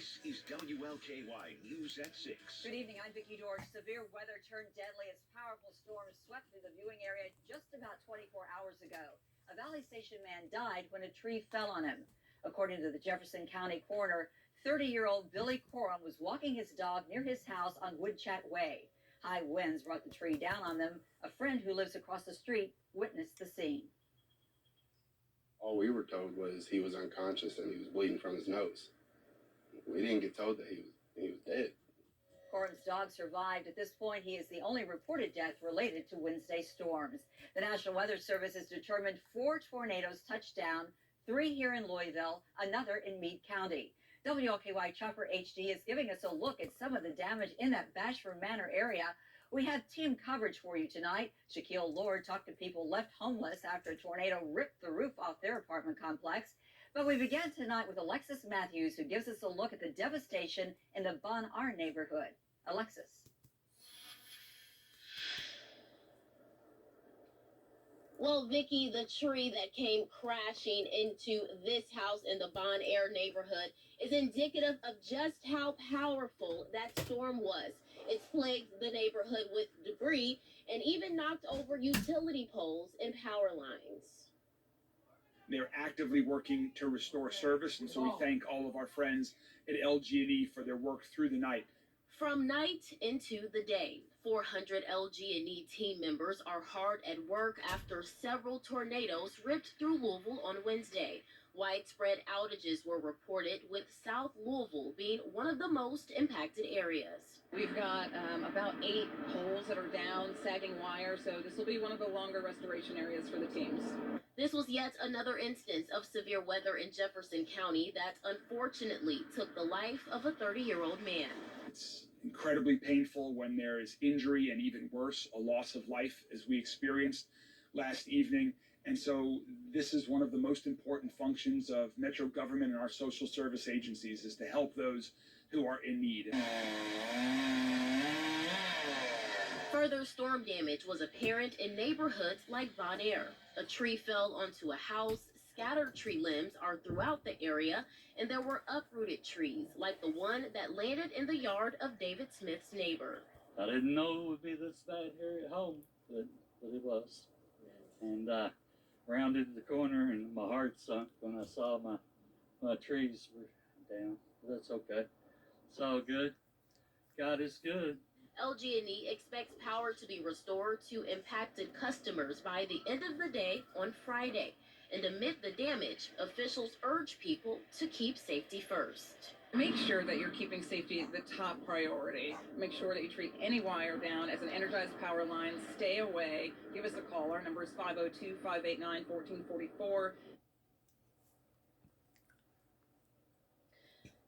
This is WLKY News at 6. Good evening, I'm Vicki George. Severe weather turned deadly as powerful storms swept through the viewing area just about 24 hours ago. A Valley Station man died when a tree fell on him. According to the Jefferson County coroner, 30-year-old Billy Corum was walking his dog near his house on Woodchat Way. High winds brought the tree down on them. A friend who lives across the street witnessed the scene. All we were told was he was unconscious and he was bleeding from his nose. We didn't get told that he was dead. Corum's dog survived. At this point, he is the only reported death related to Wednesday's storms. The National Weather Service has determined 4 tornadoes touched down, 3 here in Louisville, another in Meade County. WLKY Chopper HD is giving us a look at some of the damage in that Bashford Manor area. We have team coverage for you tonight. Shaquille Lord talked to people left homeless after a tornado ripped the roof off their apartment complex. But we began tonight with Alexis Matthews, who gives us a look at the devastation in the Bon Ar neighborhood. Alexis. Well, Vicki, the tree that came crashing into this house in the Bon Air neighborhood is indicative of just how powerful that storm was. It's plagued the neighborhood with debris and even knocked over utility poles and power lines. They're actively working to restore service, and so we thank all of our friends at LG&E for their work through the night. From night into the day, 400 LG&E team members are hard at work after several tornadoes ripped through Louisville on Wednesday. Widespread outages were reported, with South Louisville being one of the most impacted areas. We've got about 8 poles that are down, sagging wire, so this will be one of the longer restoration areas for the teams. This was yet another instance of severe weather in Jefferson County that unfortunately took the life of a 30-year-old man. It's incredibly painful when there is injury and, even worse, a loss of life, as we experienced last evening. And so this is one of the most important functions of Metro government and our social service agencies, is to help those who are in need. Further storm damage was apparent in neighborhoods like Bon Air. A tree fell onto a house, scattered tree limbs are throughout the area, and there were uprooted trees, like the one that landed in the yard of David Smith's neighbor. I didn't know it would be this bad here at home, but it was. And rounded the corner, and my heart sunk when I saw my trees were down. That's okay. It's all good. God is good. LG&E expects power to be restored to impacted customers by the end of the day on Friday. And amid the damage, officials urge people to keep safety first. Make sure that you're keeping safety the top priority. Make sure that you treat any wire down as an energized power line. Stay away. Give us a call. Our number is 502-589-1444.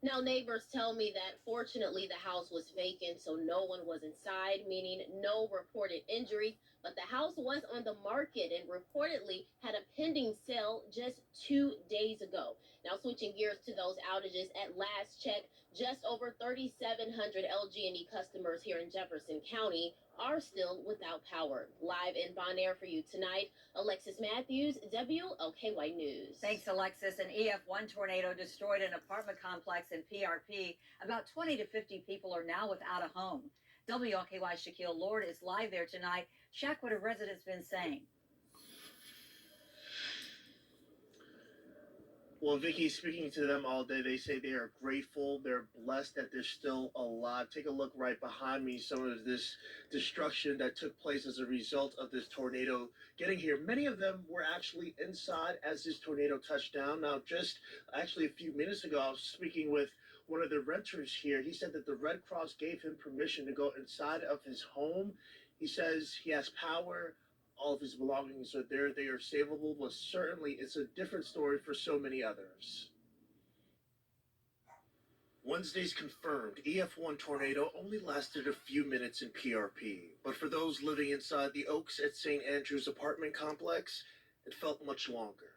Now, neighbors tell me that fortunately the house was vacant, so no one was inside, meaning no reported injury. But the house was on the market and reportedly had a pending sale just 2 days ago. Now, switching gears to those outages, at last check, just over 3,700 LG&E customers here in Jefferson County are still without power. Live in Bon Air for you tonight, Alexis Matthews, WLKY News. Thanks, Alexis. An EF1 tornado destroyed an apartment complex in PRP. About 20 to 50 people are now without a home. WLKY Shaquille Lord is live there tonight. Shaq, what have residents been saying? Well, Vicki, speaking to them all day, they say they are grateful. They're blessed that they're still alive. Take a look right behind me. Some of this destruction that took place as a result of this tornado getting here. Many of them were actually inside as this tornado touched down. Now, just actually a few minutes ago, I was speaking with one of the renters here. He said that the Red Cross gave him permission to go inside of his home. He says he has power. All of his belongings are there. They are savable, but certainly it's a different story for so many others. Wednesday's confirmed EF1 tornado only lasted a few minutes in PRP, but for those living inside the Oaks at St. Andrew's apartment complex, it felt much longer.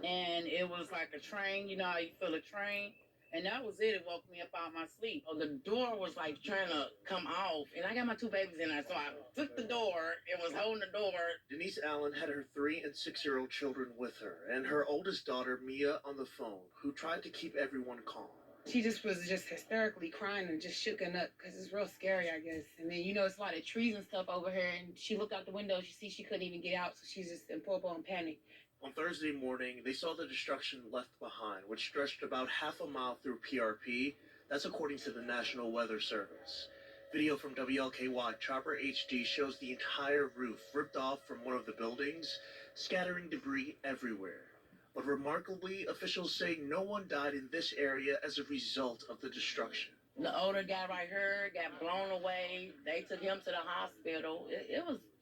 And it was like a train, you know how you feel a train? And that was it. It woke me up out of my sleep. The door was like trying to come off, and I got my 2 babies in there, so I took the door and was holding the door. Denise Allen had her 3- and 6-year-old children with her, and her oldest daughter, Mia, on the phone, who tried to keep everyone calm. She just was just hysterically crying and just shooken up because it's real scary, I guess. And then, it's a lot of trees and stuff over here. And she looked out the window. She couldn't even get out. So she's just in full-blown panic. On Thursday morning, they saw the destruction left behind, which stretched about half a mile through PRP. That's according to the National Weather Service. Video from WLKY Chopper HD shows the entire roof ripped off from one of the buildings, scattering debris everywhere. But remarkably, officials say no one died in this area as a result of the destruction. The older guy right here got blown away. They took him to the hospital.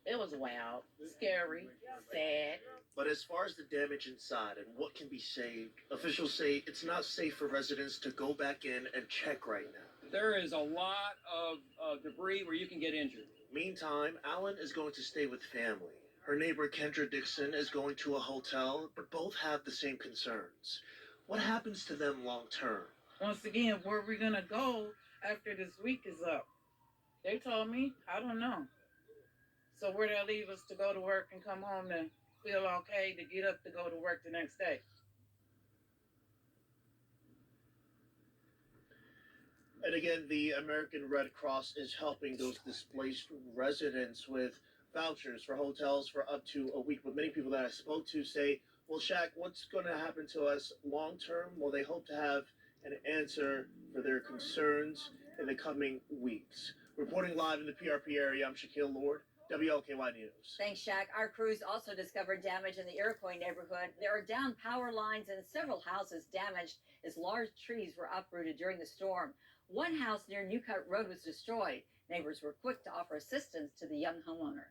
It was wild, scary, sad. But as far as the damage inside and what can be saved, officials say it's not safe for residents to go back in and check right now. There is a lot of debris where you can get injured. Meantime, Alan is going to stay with family. Her neighbor Kendra Dixon is going to a hotel, but both have the same concerns. What happens to them long term? Once again, where are we going to go after this week is up? They told me, I don't know. So where they'll leave us to go to work and come home to feel okay, to get up to go to work the next day. And again, the American Red Cross is helping those displaced residents with vouchers for hotels for up to a week. But many people that I spoke to say, well, Shaq, what's going to happen to us long term? Well, they hope to have an answer for their concerns in the coming weeks. Reporting live in the PRP area, I'm Shaquille Lord, WLKY News. Thanks, Shaq. Our crews also discovered damage in the Iroquois neighborhood. There are down power lines and several houses damaged as large trees were uprooted during the storm. One house near New Cut Road was destroyed. Neighbors were quick to offer assistance to the young homeowner.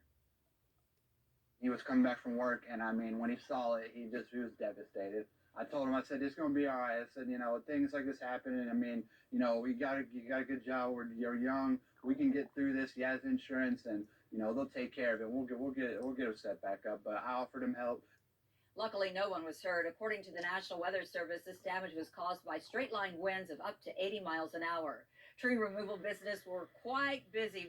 He was coming back from work, and when he saw it, he was devastated. I told him, I said, it's going to be all right. I said, things like this happen, and you got a good job. You're young. We can get through this. He has insurance, and they'll take care of it. We'll get it set back up. But I offered him help. Luckily, no one was hurt. According to the National Weather Service, this damage was caused by straight-line winds of up to 80 miles an hour. Tree removal businesses were quite busy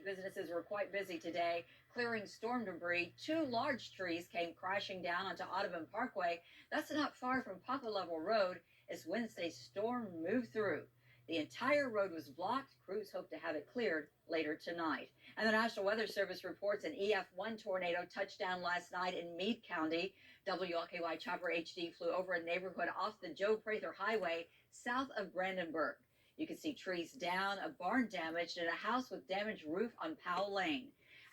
today, clearing storm debris. 2 large trees came crashing down onto Audubon Parkway. That's not far from Papa Level Road as Wednesday's storm moved through. The entire road was blocked. Crews hope to have it cleared later tonight. And the National Weather Service reports an EF1 tornado touched down last night in Meade County. WLKY Chopper HD flew over a neighborhood off the Joe Prather Highway south of Brandenburg. You can see trees down, a barn damaged, and a house with damaged roof on Powell Lane.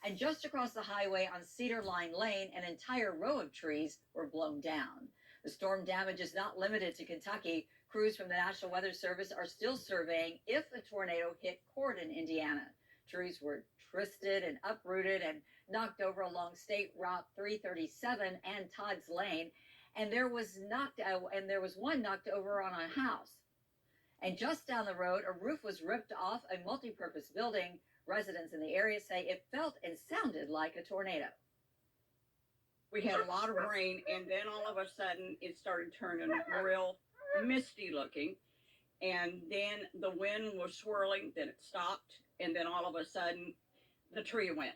And just across the highway on Cedar Line Lane, an entire row of trees were blown down. The storm damage is not limited to Kentucky. Crews from the National Weather Service are still surveying if a tornado hit Corden, Indiana. Trees were twisted and uprooted and knocked over along State Route 337 and Todd's Lane, and there was one knocked over on a house. And just down the road, a roof was ripped off a multi-purpose building. Residents in the area say it felt and sounded like a tornado. We had a lot of rain, and then all of a sudden it started turning real misty looking, and then the wind was swirling, then it stopped, and then all of a sudden the tree went.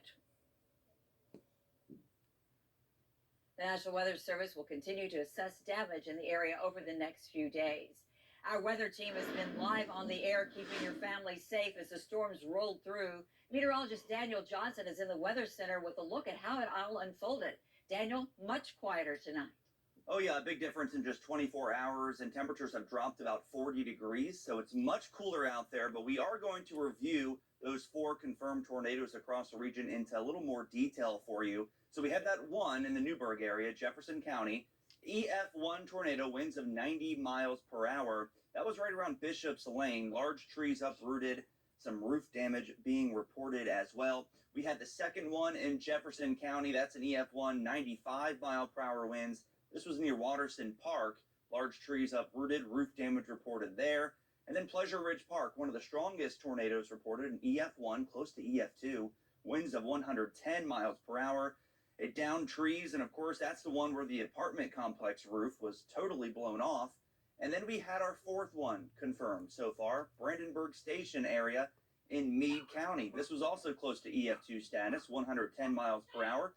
The National Weather Service will continue to assess damage in the area over the next few days. Our weather team has been live on the air, keeping your family safe as the storms rolled through. Meteorologist Daniel Johnson is in the Weather Center with a look at how it all unfolded. Daniel, much quieter tonight. Oh yeah, a big difference in just 24 hours, and temperatures have dropped about 40 degrees, so it's much cooler out there, but we are going to review those 4 confirmed tornadoes across the region into a little more detail for you. So we had that one in the Newburgh area, Jefferson County, EF1 tornado, winds of 90 miles per hour. That was right around Bishop's Lane, large trees uprooted, some roof damage being reported as well. We had the second one in Jefferson County, that's an EF1, 95 mile per hour winds. This was near Watterson Park. Large trees uprooted, roof damage reported there. And then Pleasure Ridge Park, one of the strongest tornadoes reported, an EF1, close to EF2, winds of 110 miles per hour. It downed trees, and of course, that's the one where the apartment complex roof was totally blown off. And then we had our 4th one confirmed so far, Brandenburg Station area in Meade County. This was also close to EF2 status, 110 miles per hour.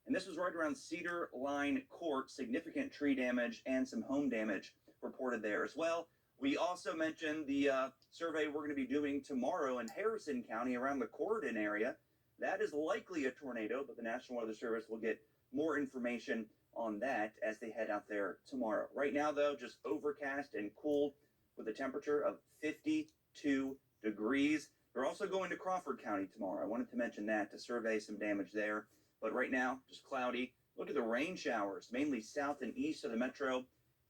And this was right around Cedar Line Court, significant tree damage and some home damage reported there as well. We also mentioned the survey we're going to be doing tomorrow in Harrison County around the Corydon area. That is likely a tornado, but the National Weather Service will get more information on that as they head out there tomorrow. Right now, though, just overcast and cool with a temperature of 52 degrees. They're also going to Crawford County tomorrow. I wanted to mention that to survey some damage there. But right now, just cloudy. Look at the rain showers, mainly south and east of the metro.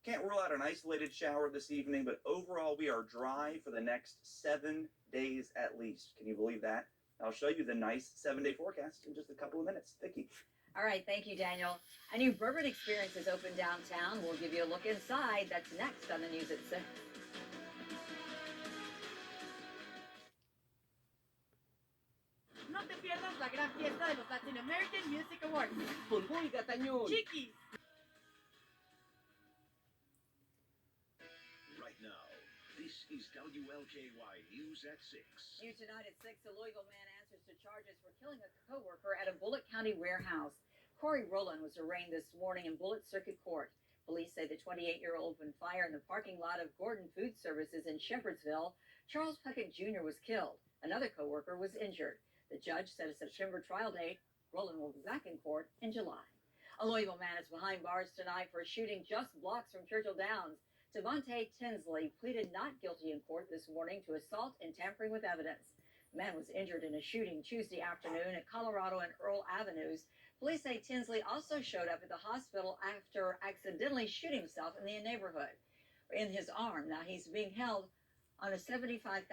Can't rule out an isolated shower this evening, but overall we are dry for the next 7 days at least. Can you believe that? I'll show you the nice 7-day forecast in just a couple of minutes. Vicki. All right, thank you, Daniel. A new bourbon experience is open downtown. We'll give you a look inside. That's next on the news at 6. No te pierdas la gran fiesta de los Latin American Music Awards. Pulgul Gatañón. Chiquis. Right now, this is WLKY News at 6. New tonight at 6, a Louisville man answers to charges for killing a co-worker at a Bullitt County warehouse. Corey Rowland was arraigned this morning in Bullitt Circuit Court. Police say the 28-year-old opened fire in the parking lot of Gordon Food Services in Shepherdsville. Charles Puckett Jr. was killed. Another co-worker was injured. The judge set a September trial date. Rowland will be back in court in July. A Louisville man is behind bars tonight for a shooting just blocks from Churchill Downs. Devontae Tinsley pleaded not guilty in court this morning to assault and tampering with evidence. The man was injured in a shooting Tuesday afternoon at Colorado and Earl Avenues. Police say Tinsley also showed up at the hospital after accidentally shooting himself in the neighborhood in his arm. Now he's being held on a $75,000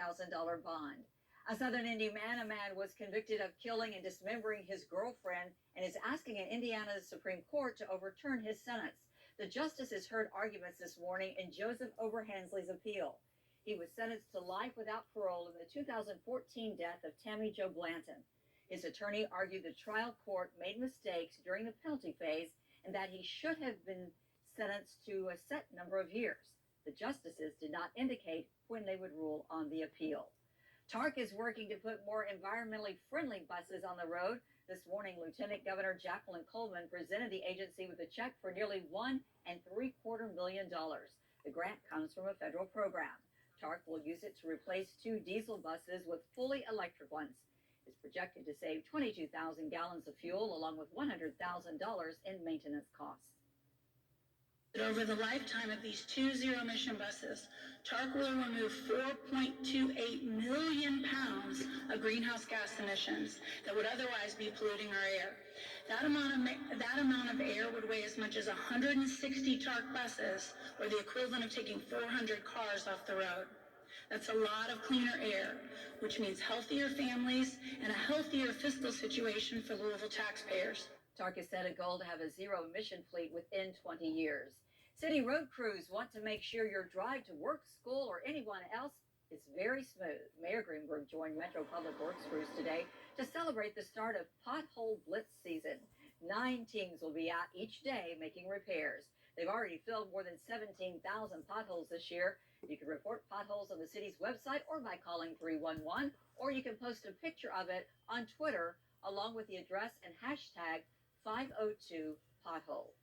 bond. A Southern Indiana man was convicted of killing and dismembering his girlfriend and is asking an Indiana Supreme Court to overturn his sentence. The justices heard arguments this morning in Joseph Oberhansley's appeal. He was sentenced to life without parole in the 2014 death of Tammy Jo Blanton. His attorney argued the trial court made mistakes during the penalty phase and that he should have been sentenced to a set number of years. The justices did not indicate when they would rule on the appeal. TARC is working to put more environmentally friendly buses on the road. This morning, Lieutenant Governor Jacqueline Coleman presented the agency with a check for nearly $1.75 million. The grant comes from a federal program. TARC will use it to replace 2 diesel buses with fully electric ones. It's projected to save 22,000 gallons of fuel along with $100,000 in maintenance costs. Over the lifetime of these 2 zero-emission buses, TARC will remove 4.28 million pounds of greenhouse gas emissions that would otherwise be polluting our air. That amount of air would weigh as much as 160 TARC buses, or the equivalent of taking 400 cars off the road. That's a lot of cleaner air, which means healthier families and a healthier fiscal situation for Louisville taxpayers. TARC has set a goal to have a zero-emission fleet within 20 years. City road crews want to make sure your drive to work, school, or anyone else is very smooth. Mayor Greenberg joined Metro Public Works crews today to celebrate the start of Pothole Blitz season. 9 teams will be out each day making repairs. They've already filled more than 17,000 potholes this year. You can report potholes on the city's website or by calling 311, or you can post a picture of it on Twitter along with the address and hashtag 502 pothole.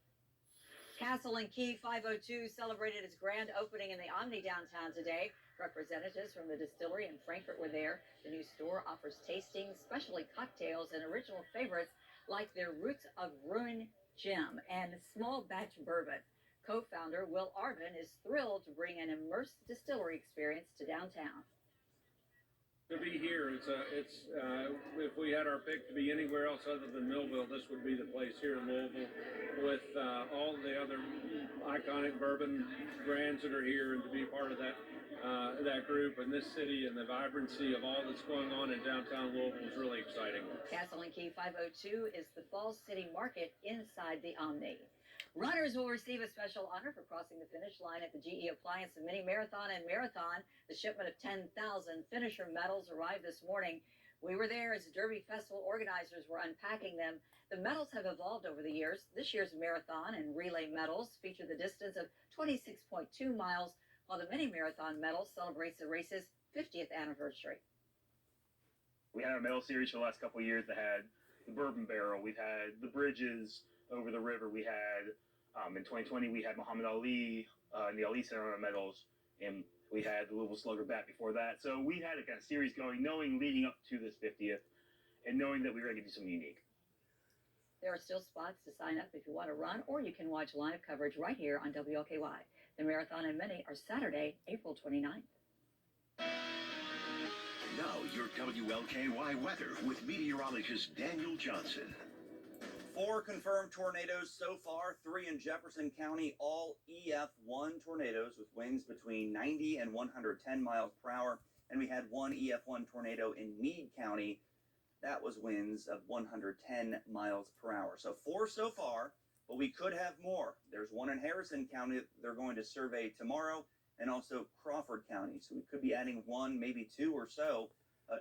Castle and Key 502 celebrated its grand opening in the Omni downtown today. Representatives from the distillery in Frankfurt were there. The new store offers tastings, specialty cocktails, and original favorites like their Roots of Ruin Gin and small batch bourbon. Co-founder Will Arvin is thrilled to bring an immersed distillery experience to downtown. To be here, if we had our pick to be anywhere else other than Millville, this would be the place here in Louisville with all the other iconic bourbon brands that are here, and to be part of that group in this city and the vibrancy of all that's going on in downtown Louisville is really exciting. Castle and Key 502 is the Falls City Market inside the Omni. Runners will receive a special honor for crossing the finish line at the GE Appliance Mini Marathon and Marathon. The shipment of 10,000 finisher medals arrived this morning. We were there as Derby Festival organizers were unpacking them. The medals have evolved over the years. This year's marathon and relay medals feature the distance of 26.2 miles, while the Mini Marathon medal celebrates the race's 50th anniversary. We had our medal series for the last couple of years that had the bourbon barrel. We've had the bridges over the river. We had in 2020 we had Muhammad Ali in the Ali Center on our medals, and We had the Louisville Slugger bat before that. So we had a kind of series going, knowing leading up to this 50th and knowing that we were going to do something unique. There are still spots to sign up if you want to run, or you can watch live coverage right here on WLKY. The marathon and mini are Saturday, April 29th. Now, your WLKY weather with meteorologist Daniel Johnson. 4 confirmed tornadoes so far, 3 in Jefferson County, all EF1 tornadoes with winds between 90 and 110 miles per hour. And we had 1 EF1 tornado in Meade County. That was winds of 110 miles per hour. So 4 so far, but we could have more. There's 1 in Harrison County that they're going to survey tomorrow, and also Crawford County. So we could be adding 1, maybe 2 or so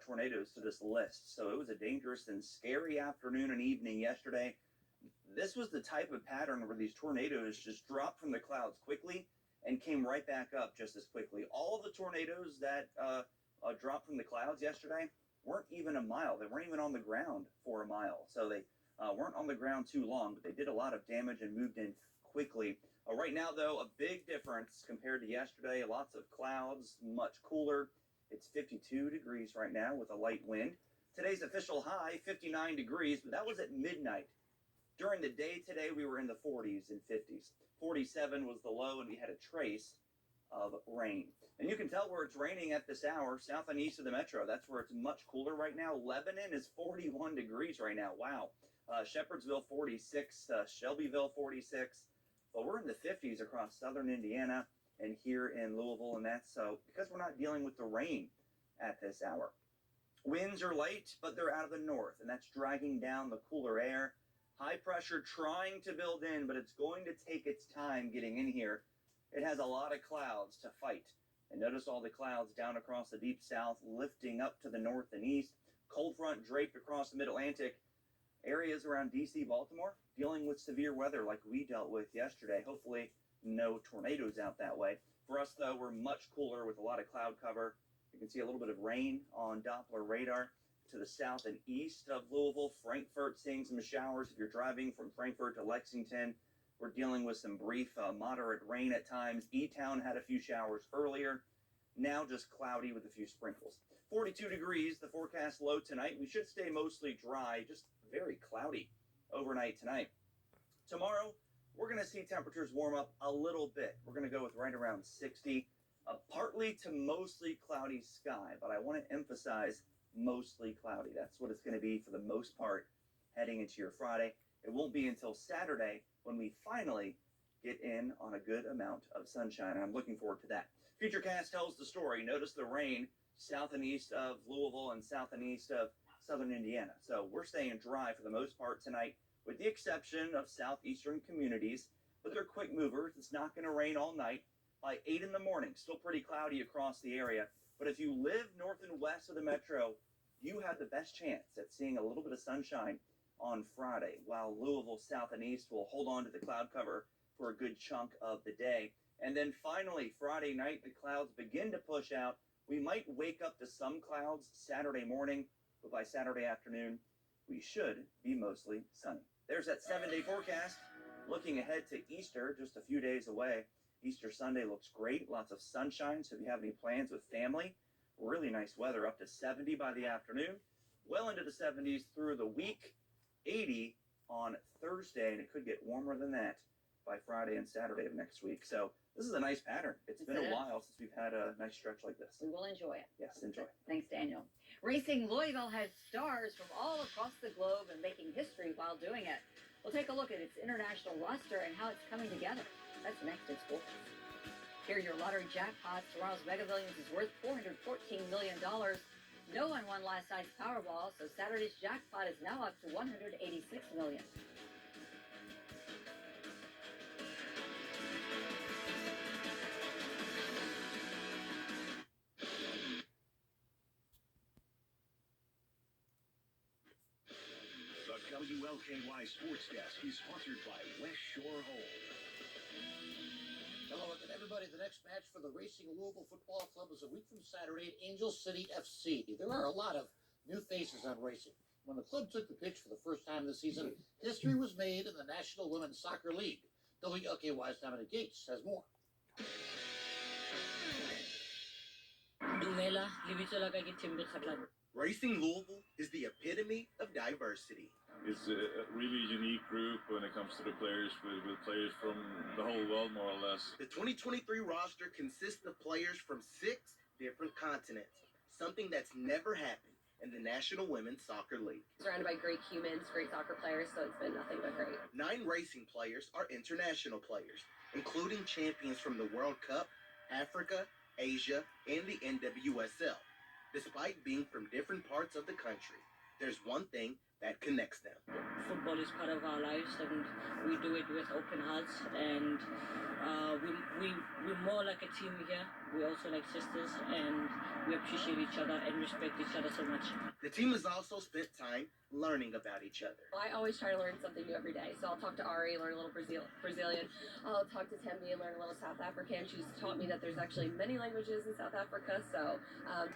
tornadoes to this list. So it was a dangerous and scary afternoon and evening yesterday. This was the type of pattern where these tornadoes just dropped from the clouds quickly and came right back up just as quickly. All of the tornadoes that dropped from the clouds yesterday weren't even a mile. They weren't even on the ground for a mile. So they weren't on the ground too long, but they did a lot of damage and moved in quickly. Right now, though, a big difference compared to yesterday. Lots of clouds, much cooler. It's 52 degrees right now with a light wind. Today's official high, 59 degrees, but that was at midnight. During the day today, we were in the 40s and 50s. 47 was the low, and we had a trace of rain. And you can tell where it's raining at this hour, south and east of the metro. That's where it's much cooler right now. Lebanon is 41 degrees right now. Wow. Shepherdsville, 46. Shelbyville, 46. But we're in the 50s across southern Indiana and here in Louisville, and that's because we're not dealing with the rain at this hour. Winds are light, but they're out of the north, and that's dragging down the cooler air. High pressure trying to build in, but it's going to take its time getting in here. It has a lot of clouds to fight. And notice all the clouds down across the deep south, lifting up to the north and east. Cold front draped across the mid-Atlantic. Areas around D.C., Baltimore, dealing with severe weather like we dealt with yesterday. Hopefully no tornadoes out that way. For us, though, we're much cooler with a lot of cloud cover. You can see a little bit of rain on Doppler radar to the south and east of Louisville. Frankfort seeing some showers. If you're driving from Frankfort to Lexington, we're dealing with some brief moderate rain at times. E-Town had a few showers earlier. Now just cloudy with a few sprinkles. 42 degrees, the forecast low tonight. We should stay mostly dry, just very cloudy overnight tonight. Tomorrow, we're going to see temperatures warm up a little bit. We're going to go with right around 60. Partly to mostly cloudy sky, but I want to emphasize mostly cloudy. That's what it's going to be for the most part heading into your Friday. It won't be until Saturday when we finally get in on a good amount of sunshine, and I'm looking forward to that. Futurecast tells the story. Notice the rain south and east of Louisville and south and east of southern Indiana. So we're staying dry for the most part tonight, with the exception of southeastern communities, but they're quick movers. It's not going to rain all night. By 8 in the morning, still pretty cloudy across the area. But if you live north and west of the metro, you have the best chance at seeing a little bit of sunshine on Friday, while Louisville south and east will hold on to the cloud cover for a good chunk of the day. And then finally, Friday night, the clouds begin to push out. We might wake up to some clouds Saturday morning, but by Saturday afternoon, we should be mostly sunny. There's that 7-day forecast. Looking ahead to Easter, just a few days away. Easter Sunday looks great, lots of sunshine, so if you have any plans with family, really nice weather, up to 70 by the afternoon, well into the 70s through the week, 80 on Thursday, and it could get warmer than that by Friday and Saturday of next week. So this is a nice pattern. It's been a while since we've had a nice stretch like this. We will enjoy it. Yes, enjoy. Thanks, Daniel. Racing Louisville has stars from all across the globe and making history while doing it. We'll take a look at its international roster and how it's coming together. That's next in sports. Here are your lottery jackpots. Tomorrow's Mega Millions is worth $414 million. No one won last night's Powerball, so Saturday's jackpot is now up to $186 million. The WLKY Sports Desk is sponsored by West Shore Home. Hello again, everybody. The next match for the Racing Louisville Football Club is a week from Saturday at Angel City FC. There are a lot of new faces on racing. When the club took the pitch for the first time this season, history was made in the National Women's Soccer League. WLKY's Dominic Gates has more. Dumela, lebitso la ka ke Thembi Kgatlana. Racing Louisville is the epitome of diversity. It's a really unique group when it comes to the players, with players from the whole world, more or less. The 2023 roster consists of players from 6 different continents, something that's never happened in the National Women's Soccer League. Surrounded by great humans, great soccer players, so it's been nothing but great. 9 racing players are international players, including champions from the World Cup, Africa, Asia, and the NWSL. Despite being from different parts of the country, there's one thing that connects them. Football is part of our lives, and we do it with open hearts. And we're more like a team here. We're also like sisters, and we appreciate each other and respect each other so much. The team has also spent time learning about each other. I always try to learn something new every day. So I'll talk to Ari, learn a little Brazilian. I'll talk to Tembi and learn a little South African. She's taught me that there's actually many languages in South Africa. So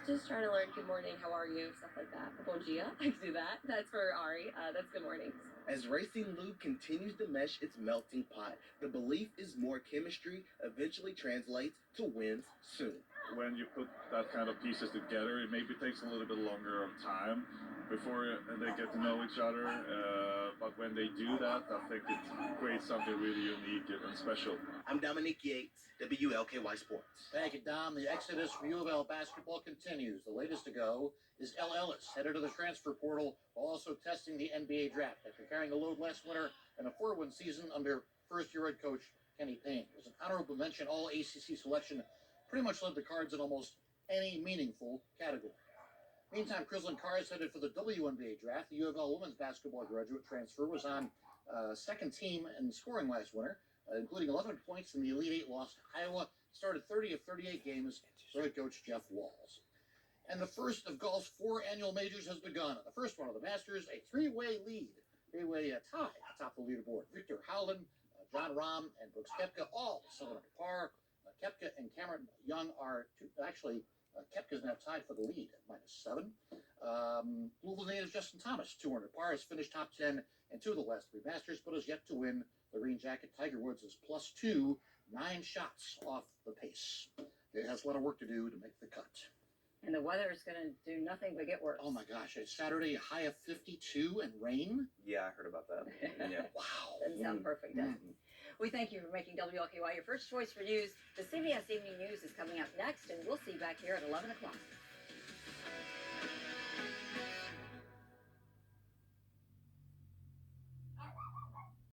just trying to learn good morning, how are you, stuff like that. Bom dia, I can do that. That's for Ari. That's good morning. As Racing Lube continues to mesh its melting pot, the belief is more chemistry eventually translates to wins soon. When you put that kind of pieces together, it maybe takes a little bit longer of time before they get to know each other. But when they do that, I think it creates something really unique and special. I'm Dominique Yates, WLKY Sports. Thank you, Dom. The exodus for U of L basketball continues. The latest to go is Elle Ellis, headed to the transfer portal, while also testing the NBA draft after carrying the load last winter and a 4-win season under first-year head coach Kenny Payne. It was an honorable mention All-ACC selection, pretty much led the Cards in almost any meaningful category. Meantime, Crislin Carr is headed for the WNBA draft. The U of L women's basketball graduate transfer was on second team in scoring last winter, including 11 points in the Elite Eight loss to Iowa. Started 30 of 38 games for head coach Jeff Walls. And the first of golf's 4 annual majors has begun. The first one of the Masters, a three-way tie atop the leaderboard. Victor Howland, John Rahm, and Brooks Koepka all 7 under par. Koepka and Cameron Young are Koepka's now tied for the lead at -7. Louisville native Justin Thomas, 2 under par, has finished top 10 in 2 of the last 3 Masters, but has yet to win the green jacket. Tiger Woods is +2, 9 shots off the pace. It has a lot of work to do to make the cut. And the weather is going to do nothing but get worse. Oh my gosh, it's Saturday, a high of 52 and rain? Yeah, I heard about that. Yeah. Wow. Doesn't sound perfect, does it? We thank you for making WLKY your first choice for news. The CBS Evening News is coming up next, and we'll see you back here at 11 o'clock.